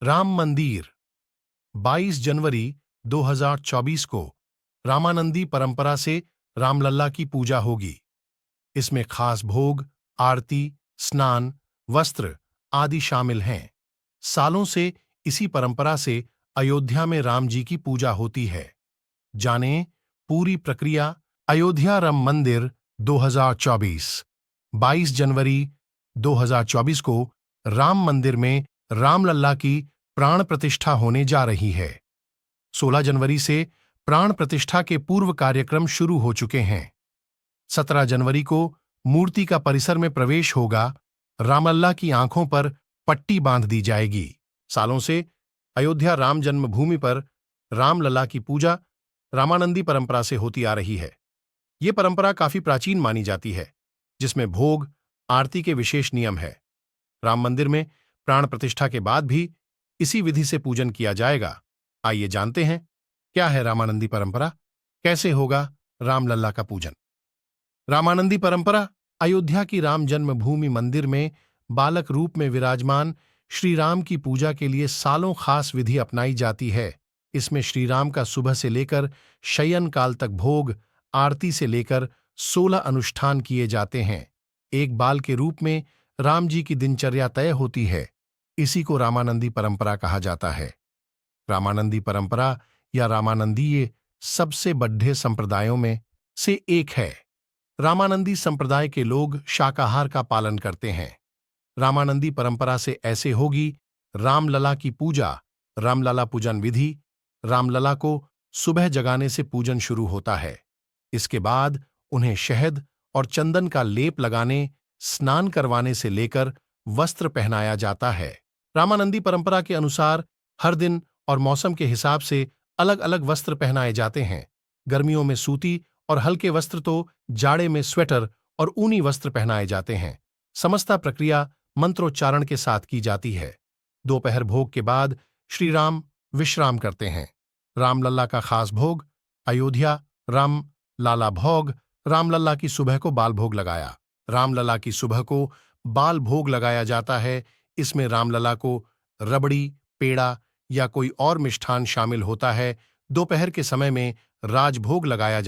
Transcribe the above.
राम मंदिर 22 जनवरी 2024 को रामानंदी परंपरा से रामलला की पूजा होगी। इसमें खास भोग, आरती, स्नान, वस्त्र आदि शामिल हैं। सालों से इसी परंपरा से अयोध्या में राम जी की पूजा होती है। जानें पूरी प्रक्रिया। अयोध्या राम मंदिर 2024 22 जनवरी 2024 को राम मंदिर में रामलला की प्राण प्रतिष्ठा होने जा रही है। 16 जनवरी से प्राण प्रतिष्ठा के पूर्व कार्यक्रम शुरू हो चुके हैं। 17 जनवरी को मूर्ति का परिसर में प्रवेश होगा। रामलला की आंखों पर पट्टी बांध दी जाएगी। सालों से अयोध्या राम जन्मभूमि पर रामलला की पूजा रामानंदी परंपरा से होती आ रही है। ये परंपरा काफी प्राचीन मानी जाती है, जिसमें भोग, आरती के विशेष नियम है। राम मंदिर में प्राण प्रतिष्ठा के बाद भी इसी विधि से पूजन किया जाएगा। आइए जानते हैं क्या है रामानंदी परंपरा, कैसे होगा रामलला का पूजन। रामानंदी परंपरा अयोध्या की राम जन्मभूमि मंदिर में बालक रूप में विराजमान श्री राम की पूजा के लिए सालों खास विधि अपनाई जाती है। इसमें श्री राम का सुबह से लेकर शयन काल तक भोग, आरती से लेकर 16 अनुष्ठान किए जाते हैं। एक बाल के रूप में राम जी की दिनचर्या तय होती है। इसी को रामानंदी परंपरा कहा जाता है। रामानंदी परंपरा या रामानंदीय सबसे बड़े संप्रदायों में से एक है। रामानंदी संप्रदाय के लोग शाकाहार का पालन करते हैं। रामानंदी परंपरा से ऐसे होगी रामलला की पूजा। रामलला पूजन विधि। रामलला को सुबह जगाने से पूजन शुरू होता है। इसके बाद उन्हें शहद और चंदन का लेप लगाने, स्नान करवाने से लेकर वस्त्र पहनाया जाता है। रामानंदी परंपरा के अनुसार हर दिन और मौसम के हिसाब से अलग अलग वस्त्र पहनाए जाते हैं। गर्मियों में सूती और हल्के वस्त्र तो जाड़े में स्वेटर और ऊनी वस्त्र पहनाए जाते हैं। समस्त प्रक्रिया मंत्रोच्चारण के साथ की जाती है। दोपहर भोग के बाद श्री राम विश्राम करते हैं। रामलला का खास भोग। अयोध्या राम लाला भोग। रामलला की सुबह को बाल भोग लगाया। रामलला की सुबह को बाल भोग लगाया जाता है। इसमें रामलला को रबड़ी, पेड़ा या कोई और मिष्ठान शामिल होता है। दोपहर के समय में राजभोग लगाया जाता है।